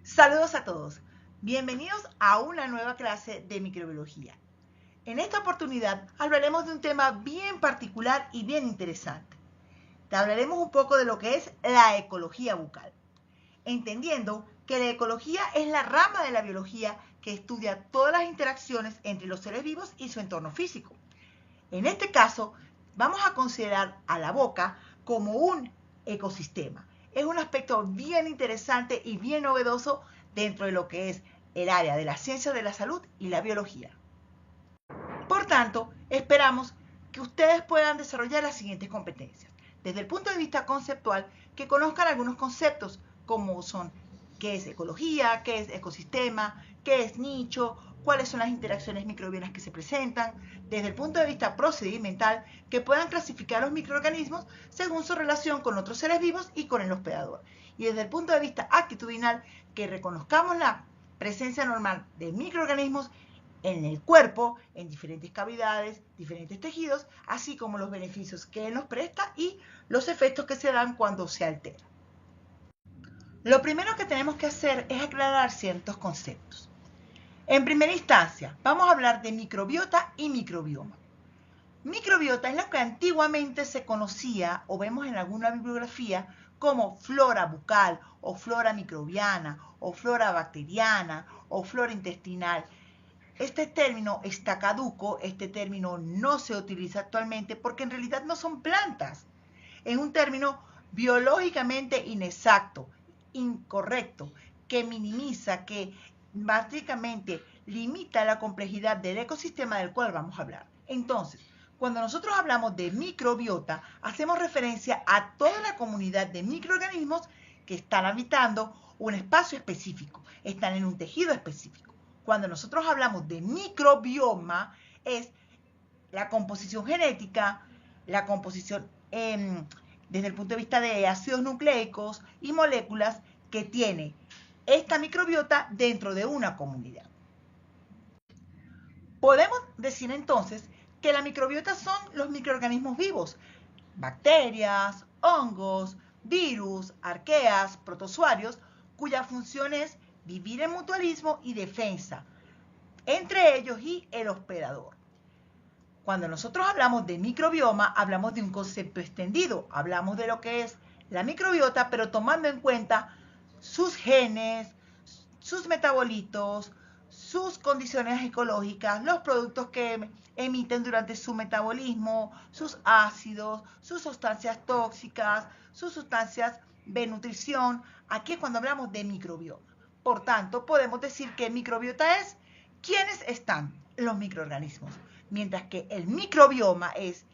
Saludos a todos. Bienvenidos a una nueva clase de microbiología. En esta oportunidad hablaremos de un tema bien particular y bien interesante. Te hablaremos un poco de lo que es la ecología bucal, entendiendo que la ecología es la rama de la biología que estudia todas las interacciones entre los seres vivos y su entorno físico. En este caso, vamos a considerar a la boca como un ecosistema. Es un aspecto bien interesante y bien novedoso dentro de lo que es el área de la ciencia de la salud y la biología. Por tanto, esperamos que ustedes puedan desarrollar las siguientes competencias. Desde el punto de vista conceptual, que conozcan algunos conceptos como son qué es ecología, qué es ecosistema, qué es nicho, cuáles son las interacciones microbianas que se presentan, desde el punto de vista procedimental, que puedan clasificar los microorganismos según su relación con otros seres vivos y con el hospedador. Y desde el punto de vista actitudinal, que reconozcamos la presencia normal de microorganismos en el cuerpo, en diferentes cavidades, diferentes tejidos, así como los beneficios que él nos presta y los efectos que se dan cuando se altera. Lo primero que tenemos que hacer es aclarar ciertos conceptos. En primera instancia, vamos a hablar de microbiota y microbioma. Microbiota es lo que antiguamente se conocía o vemos en alguna bibliografía como flora bucal o flora microbiana o flora bacteriana o flora intestinal. Este término está caduco, este término no se utiliza actualmente porque en realidad no son plantas. Es un término biológicamente inexacto, incorrecto, que minimiza, que básicamente limita la complejidad del ecosistema del cual vamos a hablar. Entonces, cuando nosotros hablamos de microbiota, hacemos referencia a toda la comunidad de microorganismos que están habitando un espacio específico, están en un tejido específico. Cuando nosotros hablamos de microbioma, es la composición genética, la composición desde el punto de vista de ácidos nucleicos y moléculas que tiene esta microbiota dentro de una comunidad. Podemos decir entonces que la microbiota son los microorganismos vivos, bacterias, hongos, virus, arqueas, protozoarios, cuya función es vivir en mutualismo y defensa entre ellos y el hospedador. Cuando nosotros hablamos de microbioma, hablamos de un concepto extendido, hablamos de lo que es la microbiota, pero tomando en cuenta sus genes, sus metabolitos, sus condiciones ecológicas, los productos que emiten durante su metabolismo, sus ácidos, sus sustancias tóxicas, sus sustancias de nutrición. Aquí es cuando hablamos de microbioma. Por tanto, podemos decir que microbiota es quiénes están los microorganismos, mientras que el microbioma es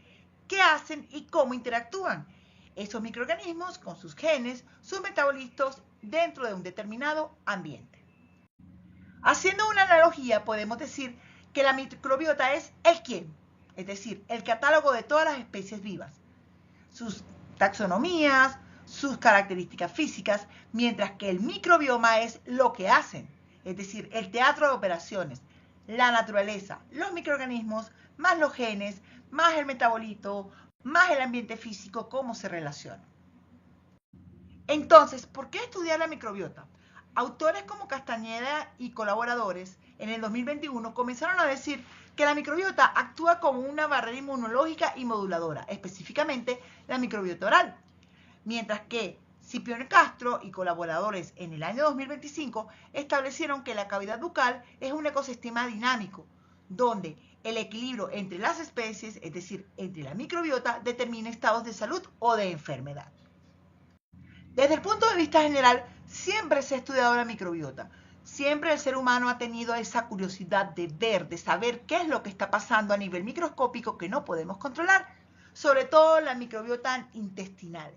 qué hacen y cómo interactúan esos microorganismos con sus genes, sus metabolitos dentro de un determinado ambiente. Haciendo una analogía, podemos decir que la microbiota es el quién, es decir, el catálogo de todas las especies vivas, sus taxonomías, sus características físicas, mientras que el microbioma es lo que hacen, es decir, el teatro de operaciones, la naturaleza, los microorganismos, más los genes, más el metabolito, más el ambiente físico, cómo se relacionan. Entonces, ¿por qué estudiar la microbiota? Autores como Castañeda y colaboradores en el 2021 comenzaron a decir que la microbiota actúa como una barrera inmunológica y moduladora, específicamente la microbiota oral. Mientras que Scipione Castro y colaboradores en el año 2025 establecieron que la cavidad bucal es un ecosistema dinámico, donde el equilibrio entre las especies, es decir, entre la microbiota, determina estados de salud o de enfermedad. Desde el punto de vista general, siempre se ha estudiado la microbiota. Siempre el ser humano ha tenido esa curiosidad de ver, de saber qué es lo que está pasando a nivel microscópico que no podemos controlar, sobre todo la microbiota intestinal.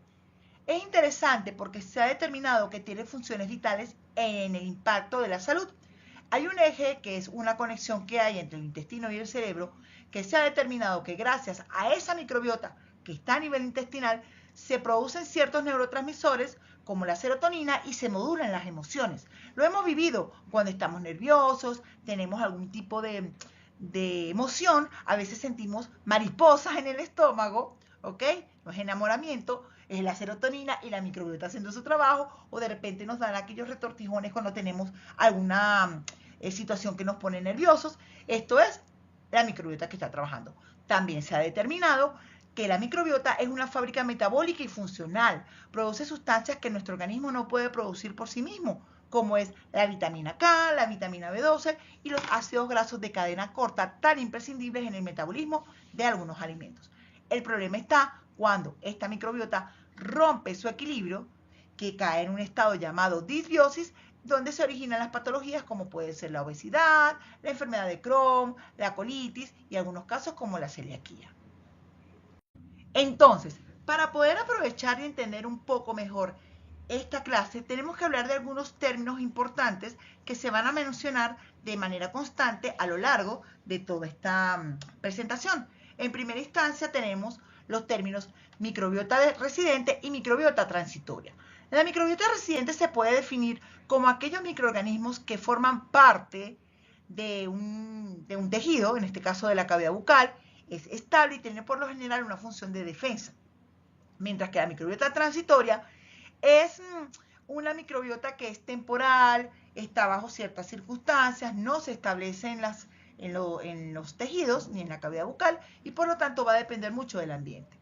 Es interesante porque se ha determinado que tiene funciones vitales en el impacto de la salud. Hay un eje que es una conexión que hay entre el intestino y el cerebro, que se ha determinado que gracias a esa microbiota que está a nivel intestinal, se producen ciertos neurotransmisores como la serotonina y se modulan las emociones. Lo hemos vivido cuando estamos nerviosos, tenemos algún tipo de emoción, a veces sentimos mariposas en el estómago, ¿ok? No es enamoramiento, es la serotonina y la microbiota haciendo su trabajo, o de repente nos dan aquellos retortijones cuando tenemos alguna situación que nos pone nerviosos. Esto es la microbiota que está trabajando. También se ha determinado que la microbiota es una fábrica metabólica y funcional. Produce sustancias que nuestro organismo no puede producir por sí mismo, como es la vitamina K, la vitamina B12 y los ácidos grasos de cadena corta tan imprescindibles en el metabolismo de algunos alimentos. El problema está cuando esta microbiota rompe su equilibrio, que cae en un estado llamado disbiosis, donde se originan las patologías como puede ser la obesidad, la enfermedad de Crohn, la colitis y algunos casos como la celiaquía. Entonces, para poder aprovechar y entender un poco mejor esta clase, tenemos que hablar de algunos términos importantes que se van a mencionar de manera constante a lo largo de toda esta presentación. En primera instancia tenemos los términos microbiota residente y microbiota transitoria. La microbiota residente se puede definir como aquellos microorganismos que forman parte de un tejido, en este caso de la cavidad bucal, es estable y tiene por lo general una función de defensa. Mientras que la microbiota transitoria es una microbiota que es temporal, está bajo ciertas circunstancias, no se establece en los tejidos ni en la cavidad bucal y por lo tanto va a depender mucho del ambiente.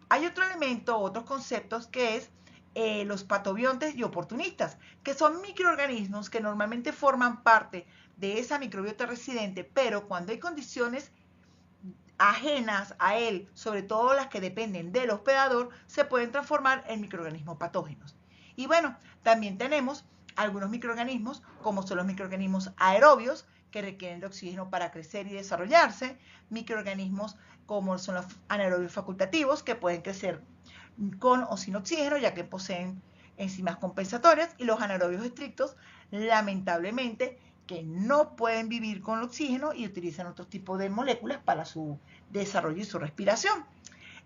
Hay otro elemento, otros conceptos que es los patobiontes y oportunistas, que son microorganismos que normalmente forman parte de esa microbiota residente, pero cuando hay condiciones ajenas a él, sobre todo las que dependen del hospedador, se pueden transformar en microorganismos patógenos. Y bueno, también tenemos algunos microorganismos, como son los microorganismos aerobios, que requieren de oxígeno para crecer y desarrollarse, microorganismos como son los anaerobios facultativos, que pueden crecer con o sin oxígeno, ya que poseen enzimas compensatorias, y los anaerobios estrictos, lamentablemente, que no pueden vivir con el oxígeno y utilizan otro tipo de moléculas para su desarrollo y su respiración.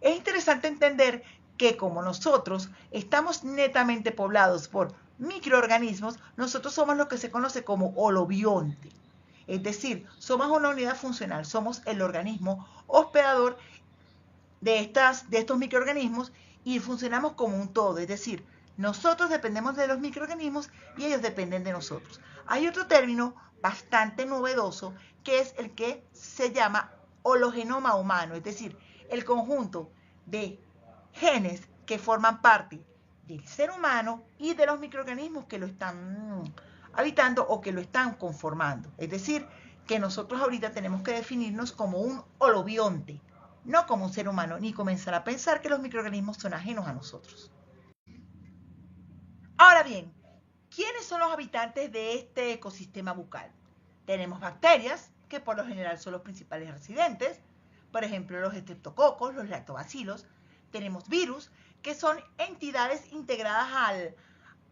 Es interesante entender que como nosotros estamos netamente poblados por microorganismos, nosotros somos lo que se conoce como holobionte. Es decir, somos una unidad funcional, somos el organismo hospedador de estos microorganismos y funcionamos como un todo, es decir, nosotros dependemos de los microorganismos y ellos dependen de nosotros. Hay otro término bastante novedoso que es el que se llama hologenoma humano, es decir, el conjunto de genes que forman parte del ser humano y de los microorganismos que lo están habitando o que lo están conformando. Es decir, que nosotros ahorita tenemos que definirnos como un holobionte, no como un ser humano, ni comenzar a pensar que los microorganismos son ajenos a nosotros. Ahora bien, ¿quiénes son los habitantes de este ecosistema bucal? Tenemos bacterias, que por lo general son los principales residentes, por ejemplo, los estreptococos, los lactobacilos. Tenemos virus, que son entidades integradas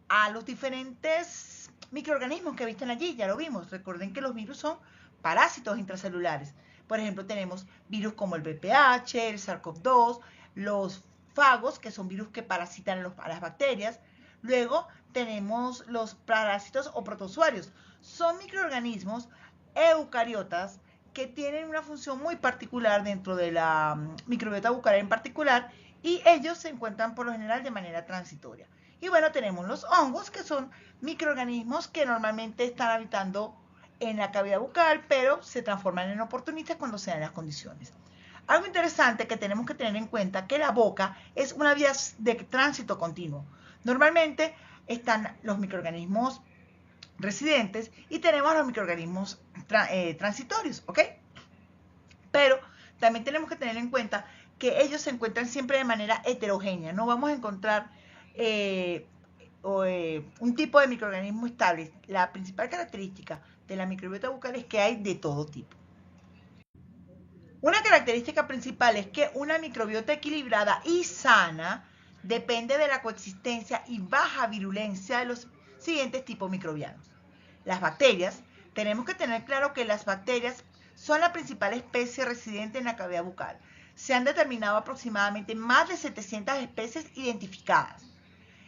a los diferentes microorganismos que visten allí, ya lo vimos. Recuerden que los virus son parásitos intracelulares. Por ejemplo, tenemos virus como el VPH, el SARS-CoV-2, los fagos, que son virus que parasitan a las bacterias. Luego tenemos los parásitos o protozoarios. Son microorganismos eucariotas que tienen una función muy particular dentro de la microbiota bucal en particular y ellos se encuentran por lo general de manera transitoria. Y bueno, tenemos los hongos, que son microorganismos que normalmente están habitando en la cavidad bucal, pero se transforman en oportunistas cuando se dan las condiciones. Algo interesante que tenemos que tener en cuenta que la boca es una vía de tránsito continuo. Normalmente están los microorganismos residentes y tenemos los microorganismos transitorios, ¿ok? Pero también tenemos que tener en cuenta que ellos se encuentran siempre de manera heterogénea. No vamos a encontrar un tipo de microorganismo estable. La principal característica de la microbiota bucal es que hay de todo tipo. Una característica principal es que una microbiota equilibrada y sana depende de la coexistencia y baja virulencia de los siguientes tipos microbianos. Las bacterias, tenemos que tener claro que las bacterias son la principal especie residente en la cavidad bucal. Se han determinado aproximadamente más de 700 especies identificadas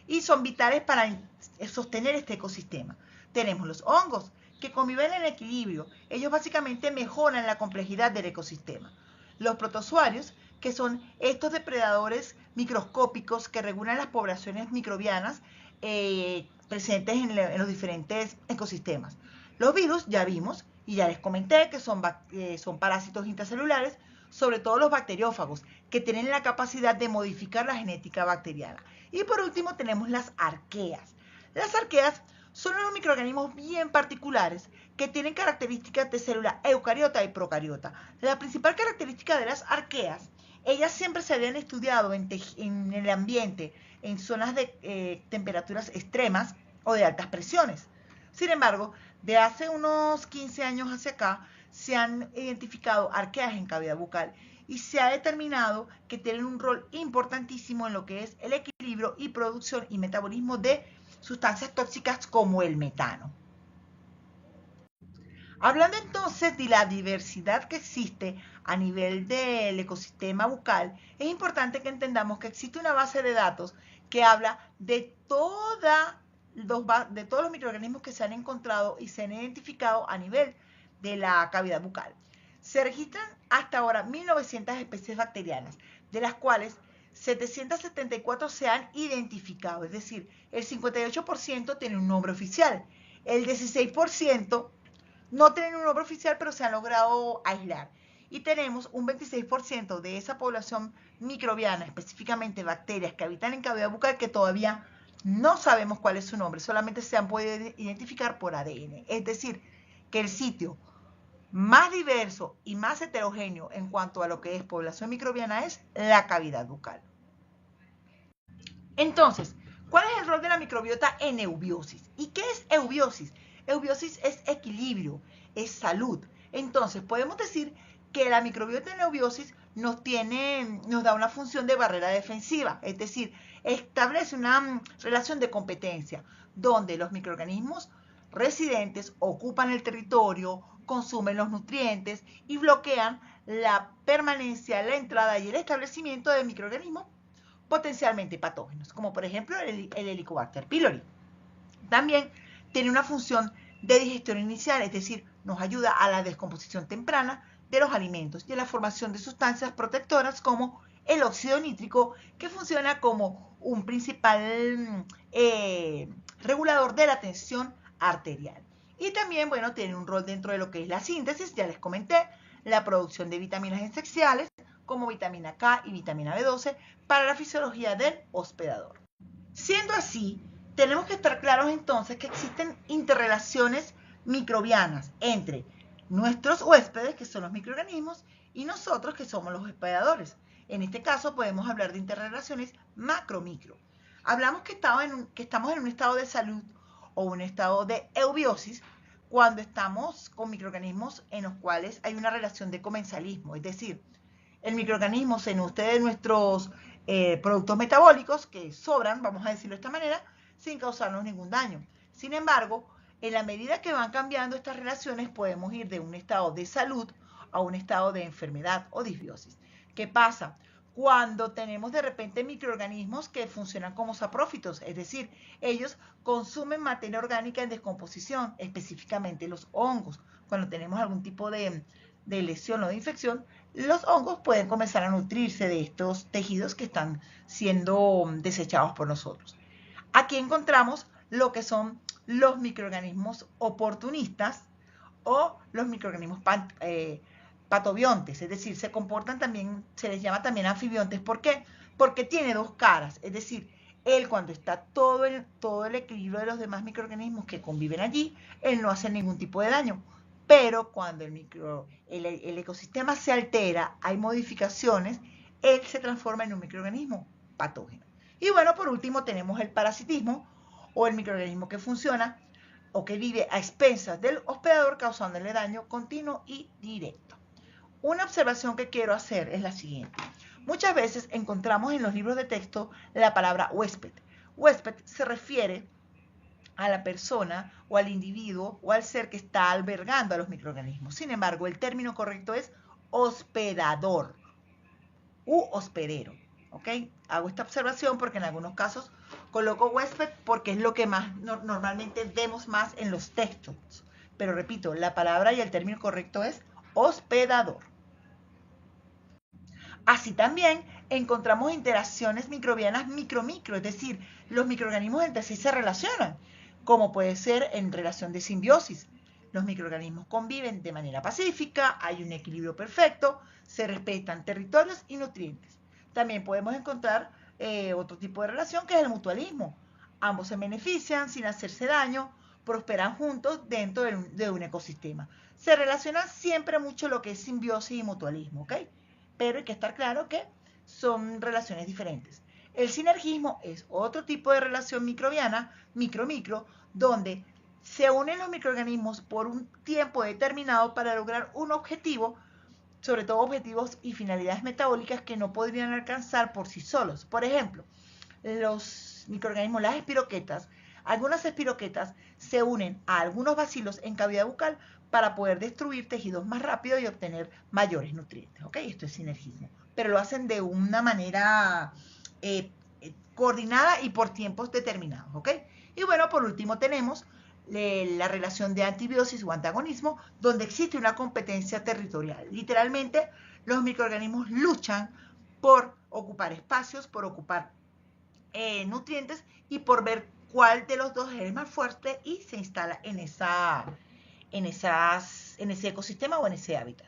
y son vitales para sostener este ecosistema. Tenemos los hongos, que conviven en equilibrio. Ellos básicamente mejoran la complejidad del ecosistema. Los protozoarios, que son estos depredadores microscópicos que regulan las poblaciones microbianas presentes en los diferentes ecosistemas. Los virus ya vimos y ya les comenté que son parásitos intracelulares, sobre todo los bacteriófagos, que tienen la capacidad de modificar la genética bacteriana. Y por último tenemos las arqueas. Las arqueas son unos microorganismos bien particulares que tienen características de célula eucariota y procariota. La principal característica de las arqueas, ellas siempre se habían estudiado en el ambiente, en zonas de temperaturas extremas o de altas presiones. Sin embargo, de hace unos 15 años hacia acá, se han identificado arqueas en cavidad bucal y se ha determinado que tienen un rol importantísimo en lo que es el equilibrio y producción y metabolismo de sustancias tóxicas como el metano. Hablando entonces de la diversidad que existe a nivel del ecosistema bucal, es importante que entendamos que existe una base de datos que habla de todos los microorganismos que se han encontrado y se han identificado a nivel de la cavidad bucal. Se registran hasta ahora 1.900 especies bacterianas, de las cuales 774 se han identificado, es decir, el 58% tiene un nombre oficial, el 16% no tienen un nombre oficial, pero se han logrado aislar. Y tenemos un 26% de esa población microbiana, específicamente bacterias que habitan en cavidad bucal, que todavía no sabemos cuál es su nombre, solamente se han podido identificar por ADN. Es decir, que el sitio más diverso y más heterogéneo en cuanto a lo que es población microbiana es la cavidad bucal. Entonces, ¿cuál es el rol de la microbiota en eubiosis? ¿Y qué es eubiosis? Eubiosis es equilibrio, es salud. Entonces, podemos decir que la microbiota en eubiosis nos da una función de barrera defensiva, es decir, establece una relación de competencia donde los microorganismos residentes ocupan el territorio, consumen los nutrientes y bloquean la permanencia, la entrada y el establecimiento de microorganismos potencialmente patógenos, como por ejemplo el Helicobacter pylori. También tiene una función de digestión inicial, es decir, nos ayuda a la descomposición temprana de los alimentos y a la formación de sustancias protectoras como el óxido nítrico, que funciona como un principal regulador de la tensión arterial. Y también, bueno, tiene un rol dentro de lo que es la síntesis, ya les comenté, la producción de vitaminas esenciales como vitamina K y vitamina B12 para la fisiología del hospedador. Siendo así, tenemos que estar claros entonces que existen interrelaciones microbianas entre nuestros huéspedes, que son los microorganismos, y nosotros, que somos los hospedadores. En este caso podemos hablar de interrelaciones macro-micro. Hablamos que estamos en un estado de salud o un estado de eubiosis cuando estamos con microorganismos en los cuales hay una relación de comensalismo, es decir, el microorganismo se nutre de nuestros productos metabólicos que sobran, vamos a decirlo de esta manera, sin causarnos ningún daño. Sin embargo, en la medida que van cambiando estas relaciones, podemos ir de un estado de salud a un estado de enfermedad o disbiosis. ¿Qué pasa? Cuando tenemos de repente microorganismos que funcionan como saprófitos, es decir, ellos consumen materia orgánica en descomposición, específicamente los hongos. Cuando tenemos algún tipo de lesión o de infección, los hongos pueden comenzar a nutrirse de estos tejidos que están siendo desechados por nosotros. Aquí encontramos lo que son los microorganismos oportunistas o los microorganismos patobiontes, es decir, se comportan también, se les llama también anfibiontes. ¿Por qué? Porque tiene dos caras, es decir, él cuando está todo el equilibrio de los demás microorganismos que conviven allí, él no hace ningún tipo de daño. Pero cuando el ecosistema se altera, hay modificaciones, él se transforma en un microorganismo patógeno. Y bueno, por último tenemos el parasitismo o el microorganismo que funciona o que vive a expensas del hospedador causándole daño continuo y directo. Una observación que quiero hacer es la siguiente. Muchas veces encontramos en los libros de texto la palabra huésped. Huésped se refiere a la persona o al individuo o al ser que está albergando a los microorganismos. Sin embargo, el término correcto es hospedador u hospedero. ¿Ok? Hago esta observación porque en algunos casos coloco huésped porque es lo que más normalmente vemos más en los textos. Pero repito, la palabra y el término correcto es hospedador. Así también encontramos interacciones microbianas micro-micro, es decir, los microorganismos entre sí se relacionan, como puede ser en relación de simbiosis. Los microorganismos conviven de manera pacífica, hay un equilibrio perfecto, se respetan territorios y nutrientes. También podemos encontrar otro tipo de relación que es el mutualismo. Ambos se benefician sin hacerse daño, prosperan juntos dentro de un ecosistema. Se relaciona siempre mucho lo que es simbiosis y mutualismo, ¿ok? Pero hay que estar claro que son relaciones diferentes. El sinergismo es otro tipo de relación microbiana, micro-micro, donde se unen los microorganismos por un tiempo determinado para lograr un objetivo, sobre todo objetivos y finalidades metabólicas que no podrían alcanzar por sí solos. Por ejemplo, los microorganismos, las espiroquetas, algunas espiroquetas se unen a algunos bacilos en cavidad bucal para poder destruir tejidos más rápido y obtener mayores nutrientes, ¿ok? Esto es sinergismo, pero lo hacen de una manera coordinada y por tiempos determinados, ¿ok? Y bueno, por último tenemos la relación de antibiosis o antagonismo, donde existe una competencia territorial. Literalmente, los microorganismos luchan por ocupar espacios, por ocupar nutrientes y por ver cuál de los dos es el más fuerte y se instala en ese ecosistema o en ese hábitat.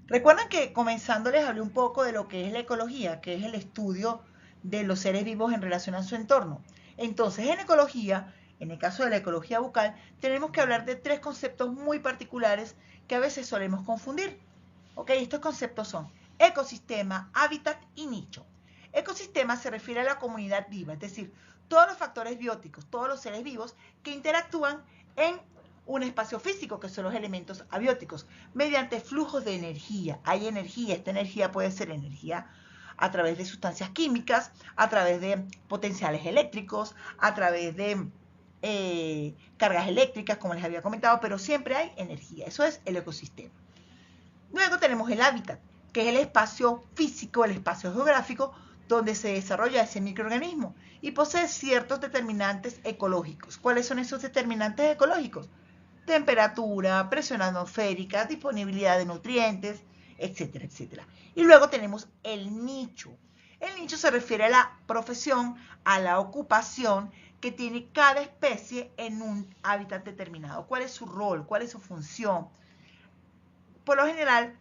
Recuerdan que comenzando les hablé un poco de lo que es la ecología, que es el estudio de los seres vivos en relación a su entorno. Entonces, en ecología, en el caso de la ecología bucal, tenemos que hablar de tres conceptos muy particulares que a veces solemos confundir. ¿Ok? Estos conceptos son ecosistema, hábitat y nicho. Ecosistema se refiere a la comunidad viva, es decir, todos los factores bióticos, todos los seres vivos que interactúan en un espacio físico, que son los elementos abióticos, mediante flujos de energía. Hay energía, esta energía puede ser energía a través de sustancias químicas, a través de potenciales eléctricos, a través de cargas eléctricas, como les había comentado, pero siempre hay energía. Eso es el ecosistema. Luego tenemos el hábitat, que es el espacio físico, el espacio geográfico, donde se desarrolla ese microorganismo y posee ciertos determinantes ecológicos. ¿Cuáles son esos determinantes ecológicos? Temperatura, presión atmosférica, disponibilidad de nutrientes, etcétera, etcétera. Y luego tenemos el nicho. El nicho se refiere a la profesión, a la ocupación que tiene cada especie en un hábitat determinado. ¿Cuál es su rol? ¿Cuál es su función? Por lo general,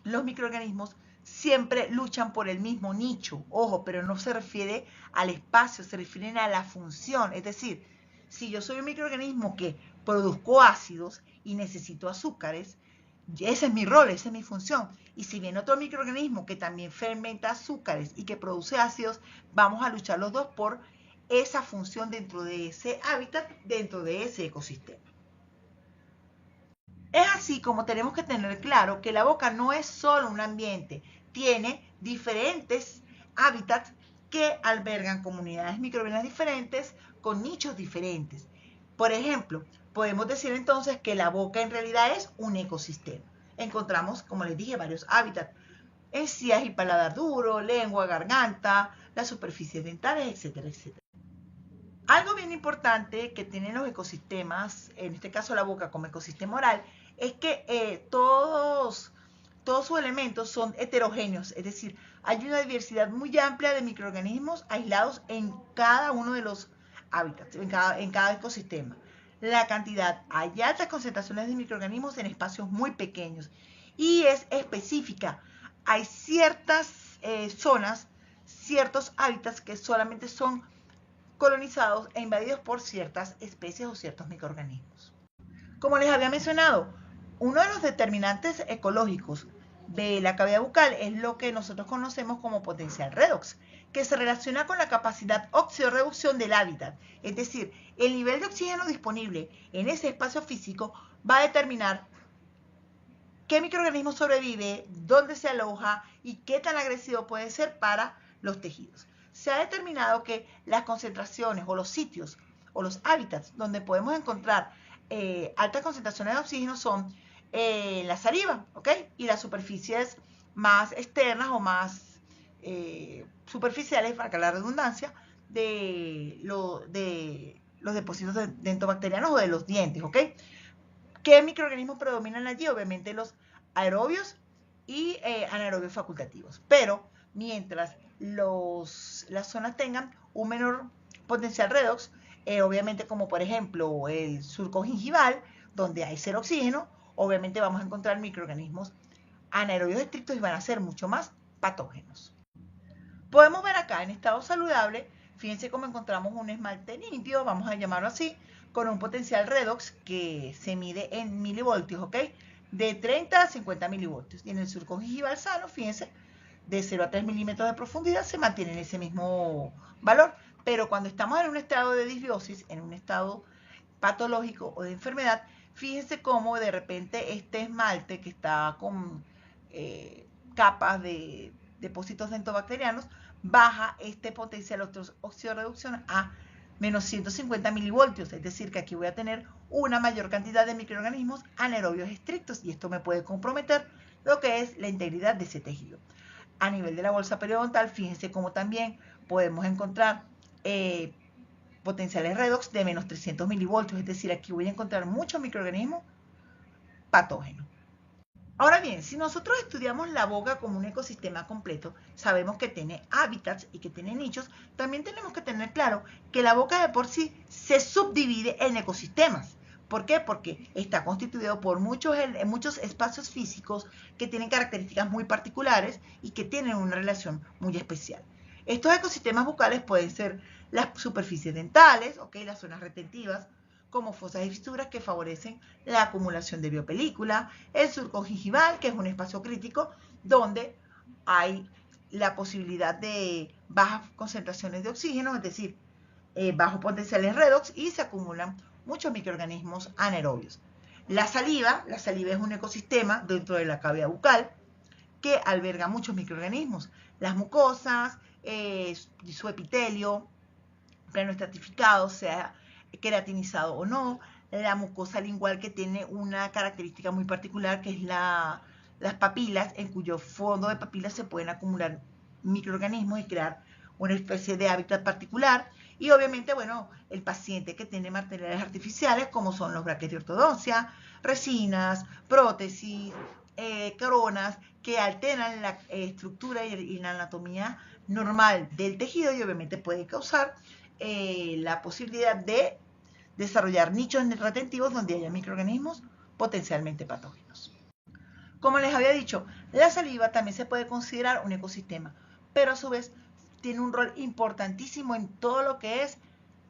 los microorganismos siempre luchan por el mismo nicho. Ojo, pero no se refiere al espacio, se refieren a la función. Es decir, si yo soy un microorganismo que produzco ácidos y necesito azúcares, ese es mi rol, esa es mi función. Y si viene otro microorganismo que también fermenta azúcares y que produce ácidos, vamos a luchar los dos por esa función dentro de ese hábitat, dentro de ese ecosistema. Es así como tenemos que tener claro que la boca no es solo un ambiente, tiene diferentes hábitats que albergan comunidades microbianas diferentes con nichos diferentes. Por ejemplo, podemos decir entonces que la boca en realidad es un ecosistema. Encontramos, como les dije, varios hábitats: encías y paladar duro, lengua, garganta, las superficies dentales, etcétera, etcétera. Algo bien importante que tienen los ecosistemas, en este caso la boca como ecosistema oral, es que todos sus elementos son heterogéneos, es decir, hay una diversidad muy amplia de microorganismos aislados en cada uno de los hábitats, en cada ecosistema. La cantidad, hay altas concentraciones de microorganismos en espacios muy pequeños y es específica. Hay ciertas zonas, ciertos hábitats que solamente son colonizados e invadidos por ciertas especies o ciertos microorganismos. Como les había mencionado, uno de los determinantes ecológicos de la cavidad bucal es lo que nosotros conocemos como potencial redox, que se relaciona con la capacidad óxido-reducción del hábitat. Es decir, el nivel de oxígeno disponible en ese espacio físico va a determinar qué microorganismo sobrevive, dónde se aloja y qué tan agresivo puede ser para los tejidos. Se ha determinado que las concentraciones o los sitios o los hábitats donde podemos encontrar altas concentraciones de oxígeno son la saliva, ¿ok? Y las superficies más externas o más superficiales, para la redundancia, de los depósitos dentobacterianos o de los dientes, ¿ok? ¿Qué microorganismos predominan allí? Obviamente los aerobios y anaerobios facultativos. Pero mientras las zonas tengan un menor potencial redox, obviamente como por ejemplo el surco gingival, donde hay cero oxígeno, obviamente vamos a encontrar microorganismos anaerobios estrictos y van a ser mucho más patógenos. Podemos ver acá en estado saludable, fíjense cómo encontramos un esmalte limpio, vamos a llamarlo así, con un potencial redox que se mide en milivoltios, ¿ok? De 30 a 50 milivoltios. Y en el surco gingival sano, fíjense, de 0 a 3 milímetros de profundidad se mantiene en ese mismo valor. Pero cuando estamos en un estado de disbiosis, en un estado patológico o de enfermedad, fíjense cómo de repente este esmalte que está con capas de depósitos dentobacterianos, baja este potencial oxidorreducción a menos 150 milivoltios, es decir, que aquí voy a tener una mayor cantidad de microorganismos anaerobios estrictos y esto me puede comprometer lo que es la integridad de ese tejido. A nivel de la bolsa periodontal, fíjense cómo también podemos encontrar potenciales redox de menos 300 milivoltios, es decir, aquí voy a encontrar muchos microorganismos patógenos. Ahora bien, si nosotros estudiamos la boca como un ecosistema completo, sabemos que tiene hábitats y que tiene nichos, también tenemos que tener claro que la boca de por sí se subdivide en ecosistemas. ¿Por qué? Porque está constituido por muchos espacios físicos que tienen características muy particulares y que tienen una relación muy especial. Estos ecosistemas bucales pueden ser las superficies dentales, ¿okay? Las zonas retentivas, como fosas y fisuras que favorecen la acumulación de biopelícula, el surco gingival, que es un espacio crítico donde hay la posibilidad de bajas concentraciones de oxígeno, es decir, bajos potenciales redox y se acumulan muchos microorganismos anaerobios. La saliva es un ecosistema dentro de la cavidad bucal que alberga muchos microorganismos. Las mucosas, su epitelio, plano estratificado, sea queratinizado o no, la mucosa lingual que tiene una característica muy particular que es las papilas, en cuyo fondo de papilas se pueden acumular microorganismos y crear una especie de hábitat particular. Y obviamente, bueno, el paciente que tiene materiales artificiales como son los brackets de ortodoncia, resinas, prótesis, coronas, que alteran la estructura y la anatomía normal del tejido y obviamente puede causar la posibilidad de desarrollar nichos retentivos donde haya microorganismos potencialmente patógenos. Como les había dicho, la saliva también se puede considerar un ecosistema, pero a su vez tiene un rol importantísimo en todo lo que es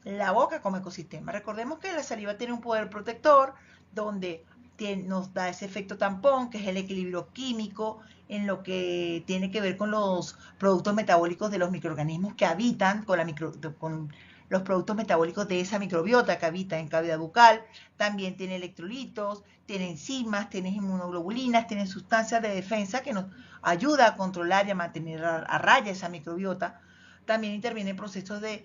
la boca como ecosistema. Recordemos que la saliva tiene un poder protector donde nos da ese efecto tampón, que es el equilibrio químico en lo que tiene que ver con los productos metabólicos de los microorganismos que habitan, con los productos metabólicos de esa microbiota que habita en cavidad bucal. También tiene electrolitos, tiene enzimas, tiene inmunoglobulinas, tiene sustancias de defensa que nos ayuda a controlar y a mantener a raya esa microbiota. También interviene en procesos de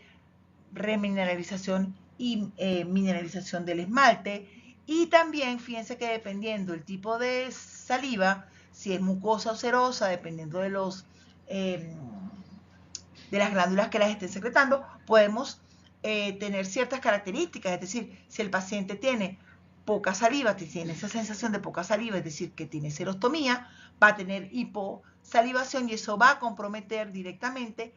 remineralización y mineralización del esmalte. Y también fíjense que dependiendo del tipo de saliva, si es mucosa o serosa, dependiendo de las glándulas que las estén secretando, podemos tener ciertas características. Es decir, si el paciente tiene poca saliva, que tiene esa sensación de poca saliva, es decir, que tiene serostomía, va a tener hiposalivación y eso va a comprometer directamente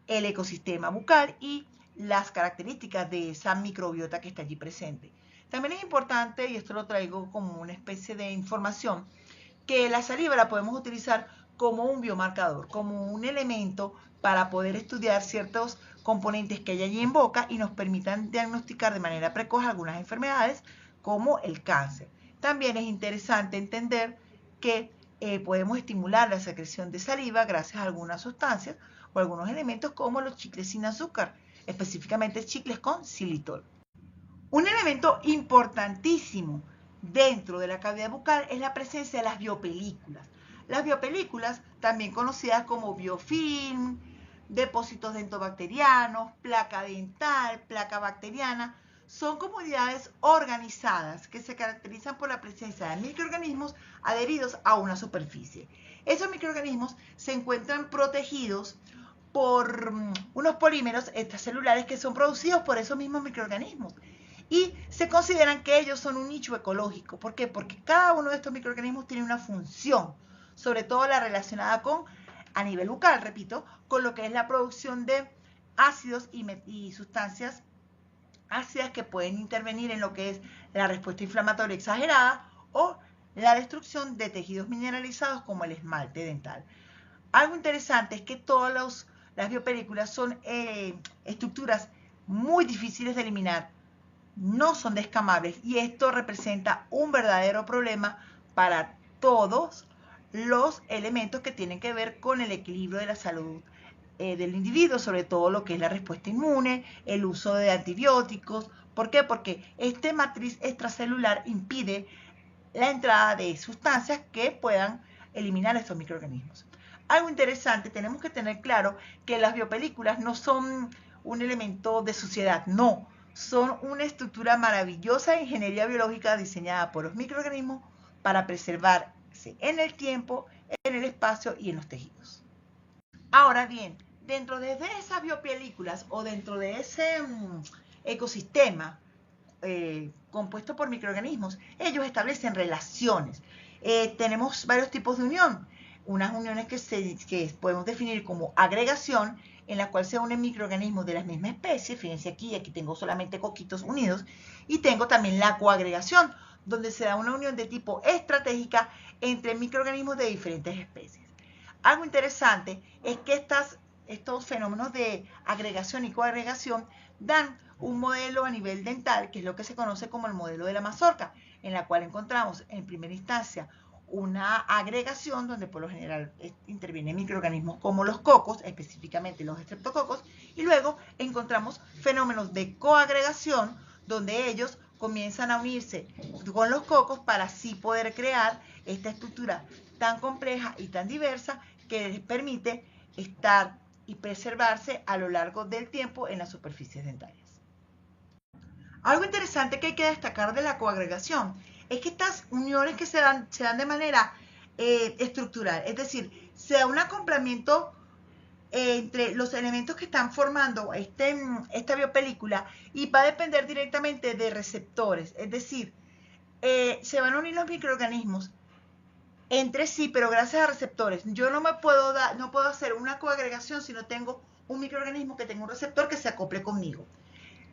el ecosistema bucal y las características de esa microbiota que está allí presente. También es importante, y esto lo traigo como una especie de información, que la saliva la podemos utilizar como un biomarcador, como un elemento para poder estudiar ciertos componentes que hay allí en boca y nos permitan diagnosticar de manera precoz algunas enfermedades como el cáncer. También es interesante entender que podemos estimular la secreción de saliva gracias a algunas sustancias o algunos elementos como los chicles sin azúcar, específicamente chicles con xilitol. Un elemento importantísimo dentro de la cavidad bucal es la presencia de las biopelículas. Las biopelículas, también conocidas como biofilm, depósitos dentobacterianos, placa dental, placa bacteriana, son comunidades organizadas que se caracterizan por la presencia de microorganismos adheridos a una superficie. Esos microorganismos se encuentran protegidos por unos polímeros extracelulares que son producidos por esos mismos microorganismos. Y se consideran que ellos son un nicho ecológico. ¿Por qué? Porque cada uno de estos microorganismos tiene una función. sobre todo la relacionada con, a nivel bucal, repito, con lo que es la producción de ácidos y sustancias ácidas que pueden intervenir en lo que es la respuesta inflamatoria exagerada o la destrucción de tejidos mineralizados como el esmalte dental. Algo interesante es que todas las biopelículas son estructuras muy difíciles de eliminar, no son descamables y esto representa un verdadero problema para todos los elementos que tienen que ver con el equilibrio de la salud del individuo, sobre todo lo que es la respuesta inmune, el uso de antibióticos. ¿Por qué? Porque esta matriz extracelular impide la entrada de sustancias que puedan eliminar estos microorganismos. Algo interesante, tenemos que tener claro que las biopelículas no son un elemento de suciedad, no, son una estructura maravillosa de ingeniería biológica diseñada por los microorganismos para preservarse en el tiempo, en el espacio y en los tejidos. Ahora bien, dentro de esas biopelículas o dentro de ese ecosistema compuesto por microorganismos, ellos establecen relaciones. Tenemos varios tipos de unión. Unas uniones que podemos definir como agregación, en la cual se unen microorganismos de la misma especie. Fíjense aquí tengo solamente coquitos unidos. Y tengo también la coagregación, donde se da una unión de tipo estratégica entre microorganismos de diferentes especies. Algo interesante es que estos fenómenos de agregación y coagregación dan un modelo a nivel dental, que es lo que se conoce como el modelo de la mazorca, en la cual encontramos en primera instancia una agregación donde por lo general intervienen microorganismos como los cocos, específicamente los estreptococos, y luego encontramos fenómenos de coagregación donde ellos comienzan a unirse con los cocos para así poder crear esta estructura tan compleja y tan diversa que les permite estar y preservarse a lo largo del tiempo en las superficies dentarias. Algo interesante que hay que destacar de la coagregación es que estas uniones que se dan de manera estructural, es decir, se da un acoplamiento entre los elementos que están formando esta biopelícula y va a depender directamente de receptores, es decir, se van a unir los microorganismos entre sí, pero gracias a receptores. Yo no puedo hacer una coagregación si no tengo un microorganismo que tenga un receptor que se acople conmigo.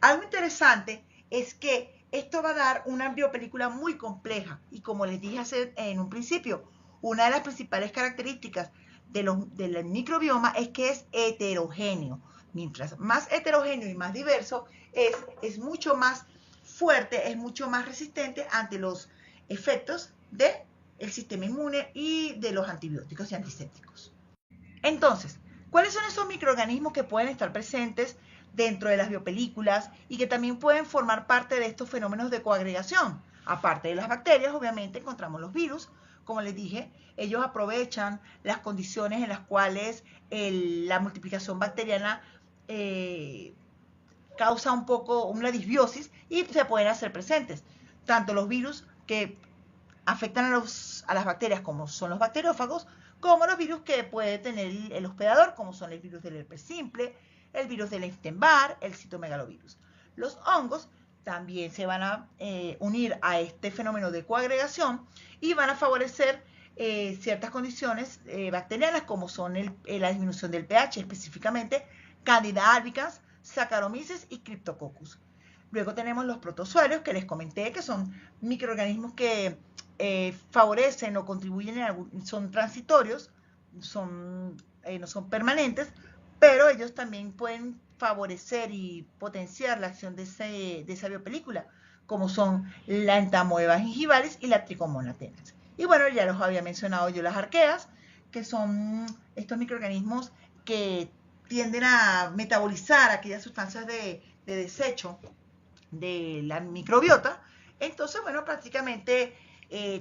Algo interesante es que esto va a dar una biopelícula muy compleja y como les dije en un principio, una de las principales características del microbioma es que es heterogéneo. Mientras más heterogéneo y más diverso es mucho más fuerte, es mucho más resistente ante los efectos del sistema inmune y de los antibióticos y antisépticos. Entonces, ¿cuáles son esos microorganismos que pueden estar presentes dentro de las biopelículas y que también pueden formar parte de estos fenómenos de coagregación? Aparte de las bacterias, obviamente encontramos los virus. Como les dije, ellos aprovechan las condiciones en las cuales la multiplicación bacteriana causa un poco una disbiosis y se pueden hacer presentes. Tanto los virus que afectan a las bacterias, como son los bacteriófagos, como los virus que puede tener el hospedador, como son el virus del herpes simple, el virus del Epstein-Barr, el citomegalovirus. Los hongos también se van a unir a este fenómeno de coagregación y van a favorecer ciertas condiciones bacterianas, como son la disminución del pH, específicamente Candida albicans, Saccharomyces y Cryptococcus. Luego tenemos los protozoarios, que les comenté, que son microorganismos que favorecen o contribuyen, son transitorios, no son permanentes, pero ellos también pueden favorecer y potenciar la acción de esa biopelícula, como son la entamoeba gingivalis y la trichomonas tenax. Y bueno, ya los había mencionado yo las arqueas, que son estos microorganismos que tienden a metabolizar aquellas sustancias de desecho de la microbiota. Entonces, bueno, prácticamente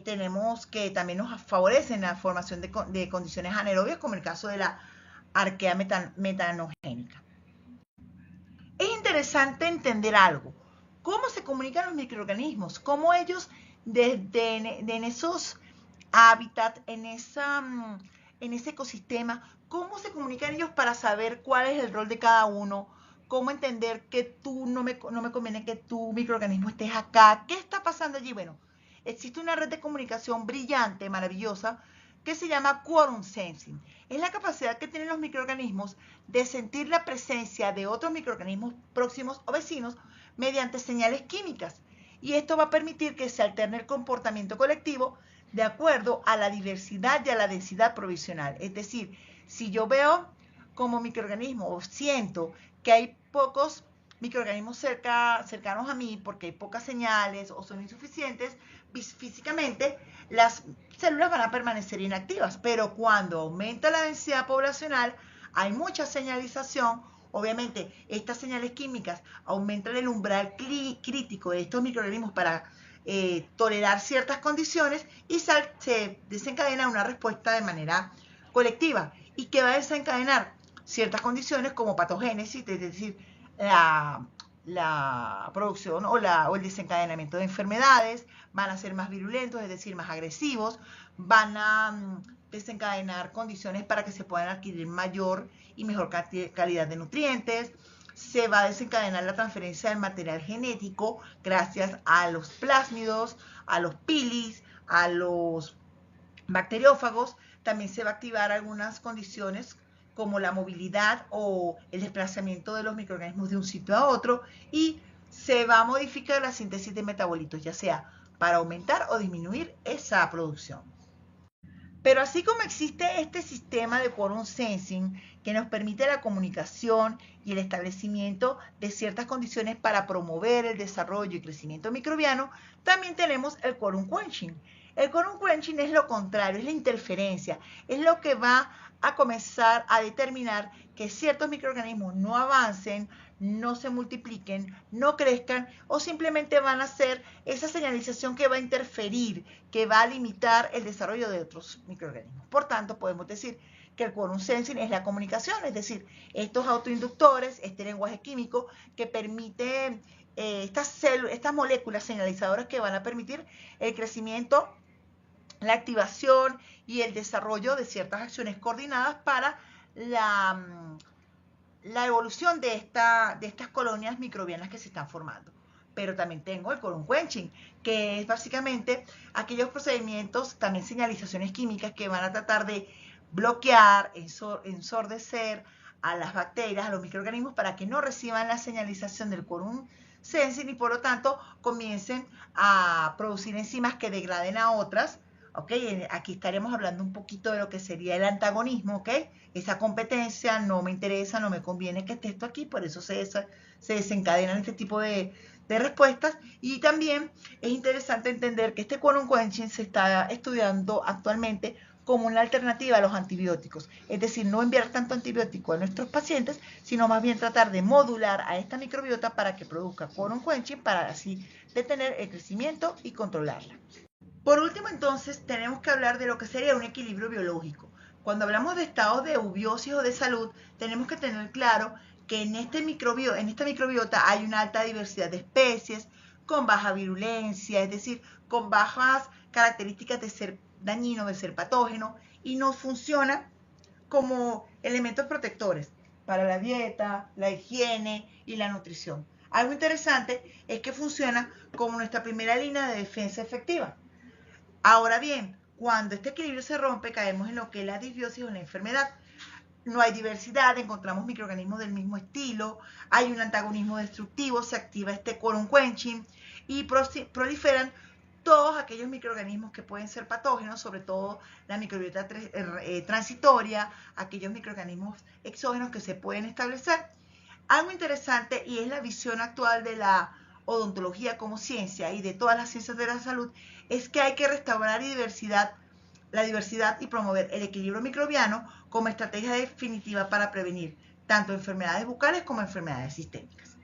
tenemos que también nos favorecen la formación de condiciones anaerobias, como el caso de la arquea metanogénica. Es interesante entender algo. ¿Cómo se comunican los microorganismos? ¿Cómo ellos, en esos hábitats, en ese ecosistema, cómo se comunican ellos para saber cuál es el rol de cada uno? ¿Cómo entender que no me conviene que tu microorganismo estés acá? ¿Qué está pasando allí? Bueno, existe una red de comunicación brillante, maravillosa, que se llama quorum sensing. Es la capacidad que tienen los microorganismos de sentir la presencia de otros microorganismos próximos o vecinos mediante señales químicas. Y esto va a permitir que se alterne el comportamiento colectivo de acuerdo a la diversidad y a la densidad provisional. Es decir, si yo veo como microorganismo o siento que hay pocos microorganismos cercanos a mí porque hay pocas señales o son insuficientes físicamente, las células van a permanecer inactivas. Pero cuando aumenta la densidad poblacional, hay mucha señalización. Obviamente, estas señales químicas aumentan el umbral crítico de estos microorganismos para tolerar ciertas condiciones y se desencadena una respuesta de manera colectiva. ¿Y qué va a desencadenar? Ciertas condiciones como patogénesis, es decir, la producción o el desencadenamiento de enfermedades, van a ser más virulentos, es decir, más agresivos, van a desencadenar condiciones para que se puedan adquirir mayor y mejor calidad de nutrientes. Se va a desencadenar la transferencia del material genético gracias a los plásmidos, a los pilis, a los bacteriófagos. También se va a activar algunas condiciones como la movilidad o el desplazamiento de los microorganismos de un sitio a otro, y se va a modificar la síntesis de metabolitos, ya sea para aumentar o disminuir esa producción. Pero así como existe este sistema de quorum sensing que nos permite la comunicación y el establecimiento de ciertas condiciones para promover el desarrollo y crecimiento microbiano, también tenemos el quorum quenching. El quorum quenching es lo contrario, es la interferencia, es lo que va a comenzar a determinar que ciertos microorganismos no avancen, no se multipliquen, no crezcan o simplemente van a hacer esa señalización que va a interferir, que va a limitar el desarrollo de otros microorganismos. Por tanto, podemos decir que el quorum sensing es la comunicación, es decir, estos autoinductores, este lenguaje químico que permite estas moléculas señalizadoras que van a permitir el crecimiento, la activación y el desarrollo de ciertas acciones coordinadas para la evolución de estas colonias microbianas que se están formando. Pero también tengo el quorum quenching, que es básicamente aquellos procedimientos, también señalizaciones químicas que van a tratar de bloquear, ensordecer a las bacterias, a los microorganismos, para que no reciban la señalización del quorum sensing y por lo tanto comiencen a producir enzimas que degraden a otras. ¿Okay? Aquí estaremos hablando un poquito de lo que sería el antagonismo, ¿ok? Esa competencia, no me interesa, no me conviene que esté esto aquí, por eso se desencadenan este tipo de respuestas. Y también es interesante entender que este quorum quenching se está estudiando actualmente como una alternativa a los antibióticos. Es decir, no enviar tanto antibiótico a nuestros pacientes, sino más bien tratar de modular a esta microbiota para que produzca quorum quenching, para así detener el crecimiento y controlarla. Por último, entonces, tenemos que hablar de lo que sería un equilibrio biológico. Cuando hablamos de estados de eubiosis o de salud, tenemos que tener claro que en esta microbiota hay una alta diversidad de especies, con baja virulencia, es decir, con bajas características de ser dañino, de ser patógeno, y nos funciona como elementos protectores para la dieta, la higiene y la nutrición. Algo interesante es que funciona como nuestra primera línea de defensa efectiva. Ahora bien, cuando este equilibrio se rompe, caemos en lo que es la disbiosis o la enfermedad. No hay diversidad, encontramos microorganismos del mismo estilo, hay un antagonismo destructivo, se activa este quorum quenching y proliferan todos aquellos microorganismos que pueden ser patógenos, sobre todo la microbiota transitoria, aquellos microorganismos exógenos que se pueden establecer. Algo interesante, y es la visión actual de la odontología como ciencia y de todas las ciencias de la salud, es que hay que restaurar la diversidad y promover el equilibrio microbiano como estrategia definitiva para prevenir tanto enfermedades bucales como enfermedades sistémicas.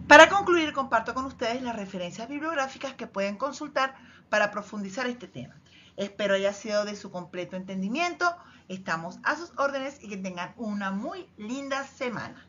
Para concluir, comparto con ustedes las referencias bibliográficas que pueden consultar para profundizar este tema. Espero haya sido de su completo entendimiento. Estamos a sus órdenes y que tengan una muy linda semana.